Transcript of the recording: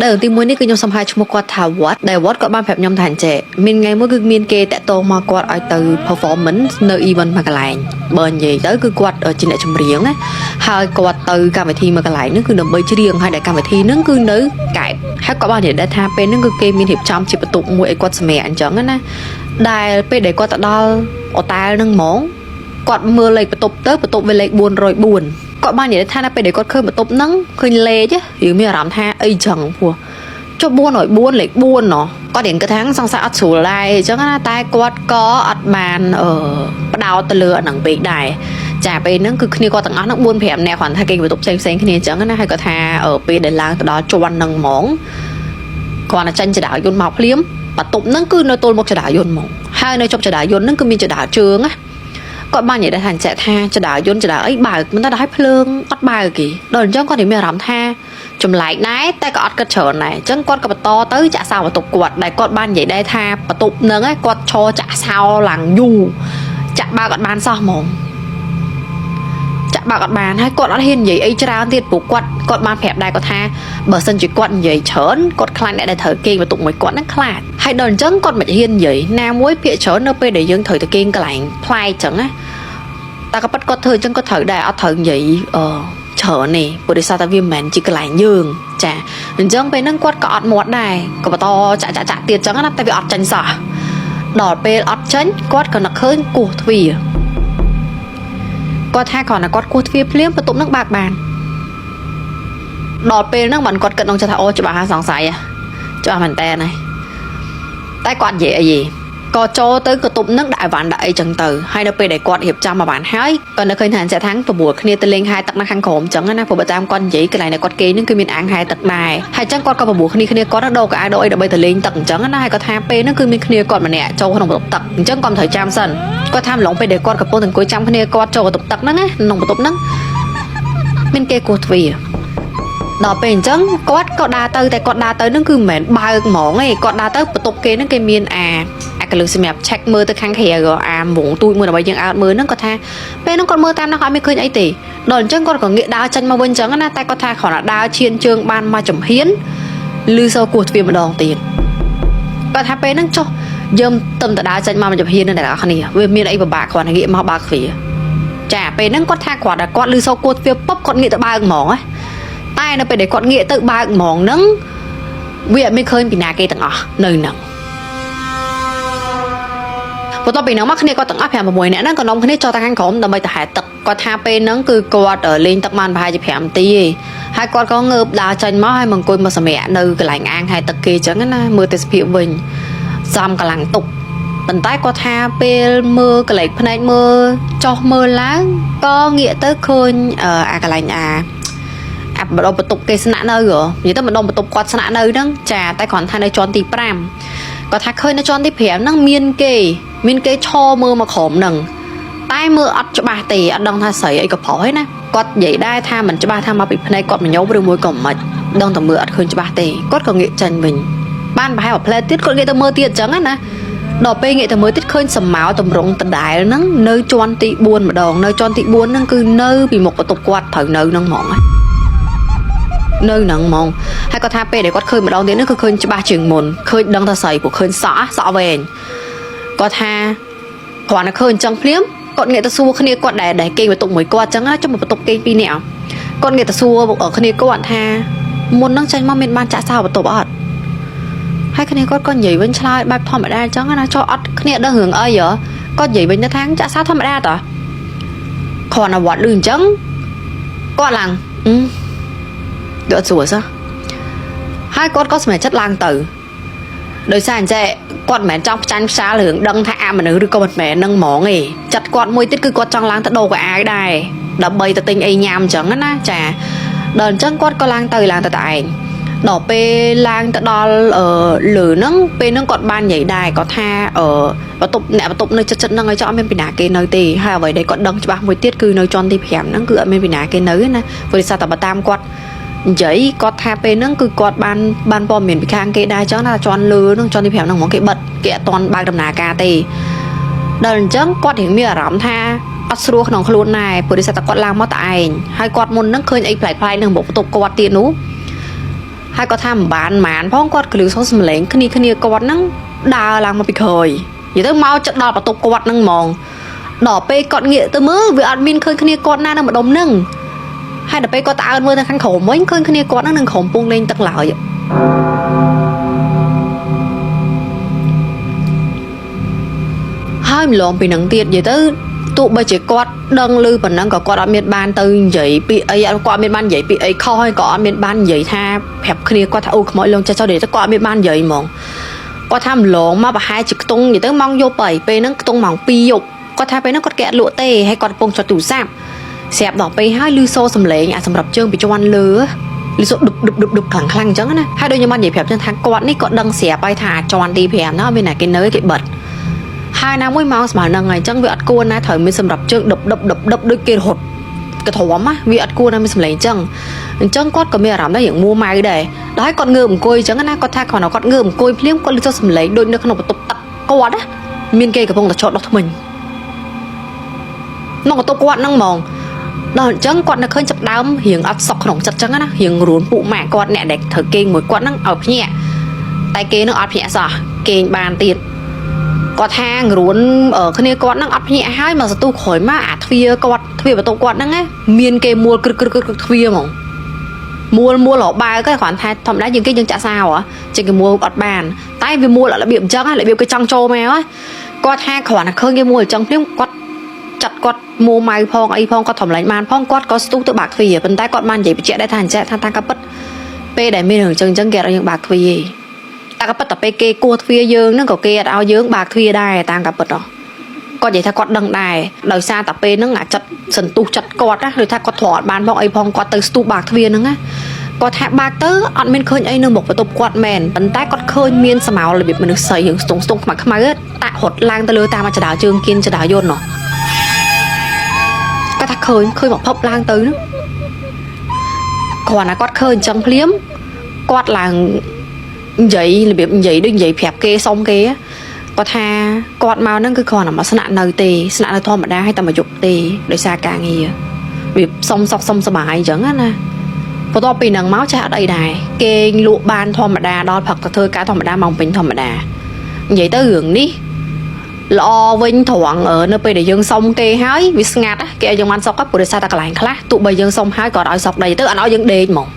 ដែលទីមួយនេះគឺខ្ញុំសំហាយឈ្មោះគាត់ថាវត្តដែលវត្តគាត់បានប្រាប់ខ្ញុំថាអញ្ចេះមានថ្ងៃមួយគឺមានគេតាក់ទងមកគាត់ឲ្យទៅ performance នៅ event មួយកន្លែងបើនិយាយទៅគឺគាត់ជាអ្នកចម្រៀងណាហើយគាត់ទៅកម្មវិធីមួយកន្លែងហ្នឹងគឺដើម្បីច្រៀងហើយដែលកម្មវិធីហ្នឹងគឺនៅកែបហើយគាត់បាននិយាយដែរថាពេលហ្នឹងគឺគេមានរៀបចំជាបន្ទប់មួយឲ្យគាត់សម្រាប់អញ្ចឹងណាដែលពេលដែលគាត់ទៅដល់អូតែលហ្នឹងហ្មងគាត់មើលលេខបន្ទប់ទៅបន្ទប់វាលេខ404គាត់បាននិយាយថានៅពេលដែលគាត់ឃើញបន្ទប់ហ្នឹងឃើញលេខយើងមានអារម្មណ៍ថាអីចឹងព្រោះចុះ404លេខ4ណោះគាត់រៀនគាត់ថាសង្ស័យអត់ស្រួលដែរអញ្ចឹងណាតែគាត់ក៏អត់បានបដោតទៅលើអាហ្នឹងពេកដែរចាពេលហ្នឹងគឺគ្នាគាត់ទាំងអស់ហ្នឹង4 5នាក់គាត់ថាគេបន្ទប់ផ្សេងគ្នាអញ្ចឹងណាហើយគាត់ថាពេលដែលឡើងទៅដល់ជាន់ហ្នឹងហ្មងគាត់ទៅចាញ់ចដាយន្តមកភ្លាមបន្ទប់ហ្នឹងគឺនៅទល់មុខចដាយន្តហ្មងហើយនៅជប់ចដាយន្តហ្នឹងគឺមានចដាជើងណាគាត់បាននិយាយថាអញ្ចឹងថាចដាយន្តចដាអីបើកមិនតែឲ្យភ្លើងអត់បើកគេដល់អញ្ចឹងគាត់មានអារម្មណ៍ថាចម្លែកដែរតែក៏អត់គិតច្រើនដែរអញ្ចឹងគាត់ក៏បន្តទៅចាក់សោបន្ទប់គាត់ដែលគាត់បាននិយាយដែរថាបន្ទប់ហ្នឹងគាត់ឈរចាក់សោឡើងយូរចាក់បើកអត់បានសោះហ្មងចាក់បើកអត់បានហើយគាត់អត់ហ៊ាននិយាយអីច្រើនទៀតព្រោះគាត់បានប្រាប់ដែរគាត់ថាបើសិនជាគាត់និយាយច្រើនគាត់ខ្លាចអ្នកដែលត្រូវគេងបន្ទប់មួយគាត់ហ្នឹងខ្លាចហើយដល់អញ្ចឹងគាត់មិនហ៊ាននិយាយណាមួយភាកច្រើននៅពេលដែលយើងត្រូវទៅគេងកន្លែងផ្លែអញ្ចឹងណាតែក៏ប៉ិតគាត់ធ្វើអញ្ចឹងគាត់ត្រូវដែរអត់ត្រូវនិយាយច្រើននេះព្រោះដោយសារតែវាមិនមែនជាកន្លែងយើងចាអញ្ចឹងពេលហ្នឹងគាត់ក៏អត់មាត់ដែរក៏បន្តចាក់ទៀតអញ្ចឹងណាតែវាអត់ចាញ់សោះដល់ពេលអត់ចាញ់គាត់ក៏នឹកឃើញគោះទ្វារគាត់ថាគ្រាន់តែគាត់គោះទ្វារភ្លាមបន្ទប់ហ្នឹងបើកបានដល់ពេលហ្នឹងបានគាត់គិតក្នុងចិត្តថាអូច្បាស់ហើយសង្ស័យច្បាស់មែនតើណាតែគាត់និយាយអីក៏ចូលទៅកតុបនឹងដាក់អីវ៉ាន់ដាក់អីចឹងទៅហើយនៅពេលដែលគាត់រៀបចំមកបានហើយក៏នៅឃើញថាអញ្ចឹងថាប្រមូលគ្នាទៅលេងហែទឹកនៅខាងក្រោមចឹងណាព្រោះបើតាមគាត់និយាយកន្លែងដែលគាត់គេនឹងគឺមានអាងហែទឹកដែរហើយចឹងគាត់ក៏ប្រមូលគ្នាគាត់នឹងដូរកៅអៅដូរអីដើម្បីទៅលេងទឹកអញ្ចឹងណាហើយគាត់ថាពេលហ្នឹងគឺមានគ្នាគាត់ម្នាក់ចូលក្នុងបន្ទប់ទឹកអញ្ចឹងគាត់ត្រូវចាំសិនគាត់ថាម្លងពេលដែលគាត់កំពុងតែអង្គុយចាំគ្នាគាត់ចូលបន្ទប់ទឹកហ្នឹងណាក្នុងបន្ទប់ហ្នឹងមានគេគោះទ្វារដល់ពេលអញ្ចឹងគាត់ក៏ដើរទៅតែគាត់ដើរទៅហ្នឹងគឺមិនមែនបើកហ្មងទេគាត់ដើរទៅបន្ទប់គេហ្នឹងគេមានកលឹះសម្រាប់ check មើលទៅខាងក្រៅវងទូចមួយដើម្បីយើងអើតមើលហ្នឹងគាត់ថាពេលហ្នឹងគាត់មើលតាមហ្នឹងគាត់អត់មានឃើញអីទេដល់អញ្ចឹងគាត់ក៏ងាកដើរចេញមកវិញអញ្ចឹងណាតែគាត់ថាគ្រាន់តែដើរឈានជើងបានមកចំហៀនឬសូវគោះទ្វារម្ដងទៀតគាត់ថាពេលហ្នឹងចុះយើងទៅដើរចេញមកចំហៀននឹងអ្នកនរគ្នាវាមានអីពិបាកគ្រាន់តែងាកមកបើកទ្វារចាពេលហ្នឹងគាត់ថាគាត់ឮសូវគោះទ្វារពុបគាត់ងាកទៅបើកហ្មងតែនៅពេលដែលគាត់ងាកទៅបើកហ្មងហ្នឹងវាអត់មានឃើញពីណាគេទាំងអស់នៅហ្នឹងបន្ទាប់ពីហ្នឹងមកគ្នាគាត់ទាំងអស់5 6នាក់ហ្នឹងក៏នាំគ្នាចូលទៅខាងក្រោមដើម្បីទៅហែទឹកគាត់ថាពេលហ្នឹងគឺគាត់លេងទឹកបានប្រហែលជា5នាទីឯងហើយគាត់ក៏ងើបដើរចេញមកហើយមកអង្គុយមកសម្រាកនៅកន្លែងអាងហែទឹកគេអញ្ចឹងណាមើលទេសភាពវិញសំកម្លាំងទុកប៉ុន្តែគាត់ថាពេលមើលកន្លែងភ្នែកមើលចុះមើលឡើងក៏ងាកទៅឃើញអាកន្លែងម្ដងបន្ទប់គេស្នាក់នៅនិយាយទៅម្ដងបន្ទប់គាត់ស្នាក់នៅហ្នឹងចាតែគ្រាន់ថានៅជាន់ទី5គាត់ថាឃើញនៅជាន់ទី5ហ្នឹងមានគេឈរមើលមកក្រោមហ្នឹងតែមើលអត់ច្បាស់ទេអត់ដឹងថាស្រីអីក៏ប្រុសឯណាគាត់និយាយដែរថាមិនច្បាស់ថាមកពីភ្នែកគាត់មញោមឬមួយក៏មិនដឹងតែមើលអត់ឃើញច្បាស់ទេគាត់ក៏ងាកចេញវិញបានប្រហែល1ផ្លែទៀតគាត់ងាកទៅមើលទៀតអញ្ចឹងណាដល់ពេលងាកទៅមើលទៀតឃើញសម្ោតម្រងដដែលហ្នឹងនៅជាន់ទី4ម្ដងនៅជាន់ទី4ហ្នឹងគឺនៅពីមុខបន្ទប់គាត់ត្រូវនៅហ្នឹងហ្មងនៅហ្នឹងហ្មងហើយគាត់ថាពេលដែលគាត់ឃើញម្ដងទៀតហ្នឹងគឺឃើញច្បាស់ជាងមុនឃើញដឹងថាស្រីព្រោះឃើញសក់វែងគាត់ថាគ្រាន់តែឃើញអញ្ចឹងភ្លាមគាត់ងាកទៅសួរគ្នាគាត់ដែលគេបន្ទប់មួយគាត់អញ្ចឹងណាចុះមកបន្ទប់គេ2នាក់គាត់ងាកទៅសួរគ្នាគាត់ថាមុនហ្នឹងចេញមកមានបានចាក់សោបន្ទប់អត់ហើយគ្នាគាត់ក៏និយាយវិញឆ្លើយបែបធម្មតាអញ្ចឹងណាចុះអត់គ្នាដឹងរឿងអីហ៎គាត់និយាយវិញទៅថាចាក់សោធម្មតាតើគ្រាន់តែវត្តលឺអញ្ចឹងគាត់ឡើងដកសួរសោះហើយគាត់ក៏សម្រេចចិត្តឡើងទៅដោយសារអញ្ចឹងគាត់មិនមែនចង់ផ្ចាញ់ផ្សាលរឿងដឹងថាមនុស្សឬក៏មិនមែននឹងហ្មងទេចិត្តគាត់មួយទៀតគឺគាត់ចង់ឡើងទៅដូរកៅអៅដែរដើម្បីទៅទិញអីញ៉ាំអញ្ចឹងណាចាដល់អញ្ចឹងគាត់ក៏ឡើងទៅតែឯងដល់ពេលឡើងទៅដល់លើហ្នឹងពេលហ្នឹងគាត់បាននិយាយដែរគាត់ថាបន្ទប់នៅចិត្តហ្នឹងឲ្យចោះអត់មានពីណាគេនៅទេហើយអ្វីដែលគាត់ដឹងច្បាស់មួយទៀតគឺនៅជាន់ទី5ហ្នឹងគឺអត់មានពីណាគេនៅណាព្រោះតែតាមគាត់និយាយគាត់ថាពេលហ្នឹងគឺគាត់បានព័ត៌មានពីខាងគេដែរអញ្ចឹងថាជាន់លើហ្នឹងជាន់ទី5ហ្នឹងហ្មងគេបិទគេអត់ទាន់បើកដំណើរការទេដល់អញ្ចឹងគាត់រៀងមានអារម្មណ៍ថាអត់ស្រួលក្នុងខ្លួនដែរព្រោះតែគាត់ឡើងមកតែឯងហើយគាត់មុនហ្នឹងឃើញអីប្លែកៗនឹងមុខបន្ទប់គាត់ទៀតនោះ hai có tham bán màn phong quát cứ số sầm lệnh khnia quát nắng đà làm mà bị khơi vậy tới mau chặt đỏ và tục quát nắng mòn đỏ pe quát nghĩa tới mớ vì admin khơi khnia quát na đang mà đông nâng hai đợt pe quát ta mưa thằng khăn khổ mấy khơi khnia quát nắng nâng khổ buông lên tắc lạo vậy hai lộn bị nặng tiệt vậy tới tụ bây chỉ quát đăng lư phần năng có quát ở miền ban từ vậy bị ấy quát miền ban vậy bị ấy khoi có miền ban vậy tha hẹp kia quát thâu mọi lần cho để quát miền ban vậy mong quát tham lộn mà bà hai chục tung vậy tới mong vô bảy pe nó tung mỏng pi dục quát tha pe nó quát kẹt lụa tê hay quát bông cho tủ sạp xẹp đỏ pe hai lư xô sầm lệ sầm rập trơn bị cho ăn lừa lư xô đục khẳng khăng trắng á hai đôi như ban vậy hẹp trên thang quát ní quát đăng xẹp bay thả cho ăn đi hẹp nó bên này cái nới cái bật hai năm mới mau mà nâng ngày chẳng việc cô na thời mới sầm đập chân đập đôi kia hột cái thổ á việc cô na mới sầm lấy chân quát có mẹ làm đấy những mua mai để đấy con ngườm côi chẳng na con tha còn nó con ngườm côi liếm con cho sầm lấy đôi nó không tục tặc quát á miên cây cái bông là chọn đó thôi mình nó có tô quát năng mòn đó chẳng quát nó khơi chập đám hiền ắt sọc khổng chặt chẳng á hiền ruốn phụ mẹ quát nè đẹp thở kênh mỗi quát năng ở nhẹ tay kê nó ắt nhẹ sao kênh bàn tiền có thang ruốn ở cái này quạt năng ấp nhẹ hai mà tu khỏi má thia quạt thia vào tụ quạt năng á miên kê mua cực thia mỏng mua lọ ba cái khoản thay thầm đá những cái dân chả sao á chỉ cái mua ọt bàn tay vì mua lại biệm trắng lại biệm cái trăng trâu mèo á quạt hai khoản là khơi cái mua ở trong tiếng quạt chặt quạt mua mai phong ấy phong có thầm lại man phong quạt có tu tự bạc thia bên tay quạt man vậy bị trẻได้than cặp bứt pe để miên hưởng chân chân kẹt ở những bạc thia taก็ปัตตะไปเกกัวทวียืงนั่งก็เกดเอายืงบากทวีได้ตางกับปัตตะก็ใหญ่ถ้ากอดดังได้โดยซาตะเปนั่งจัดสันตุจัดกอดนะหรือถ้ากอดถอดบานพองไอพองกอดตือสตูบากทวีนั่งอะกอดแทบบากเตออันเป็นเคยไอหนึ่งบอกประตูกอดแมนปันใต้กอดเคยเมียนสมาวเลยแบบมันใส่อย่างตรงมาขมาเกิดตะหดลางตะเลือตามาจะด่าเชิงกินจะด่าโยนเนาะก็ถ้าเคยบอกพบลางตือนะก่อนนะกอดเคยจังเพลี้ยมกอดลางvậy là việc vậy đừng vậy phẹp kê xong kê có tha quạt màu nó cứ còn là mà sạn nơi tì sạn nơi thôi mà đa hay tầm mà dục tì để xa càng gì việc xong xong sờ bài chẳng á nè có to pin đằng máu cha đây này kê lụa ban thôi mà đa đo hoặc là thơi cá thôi mà đa mong bình thôi mà đa vậy tới hưởng đi lo vinh thoảng ở nơi bây để dân xong kê hái vì ngạt á kê dân ăn xong các bộ để xa ta lại khác tụ bây dân xong hái còn ở sọc đây tức là nó dân đê mỏng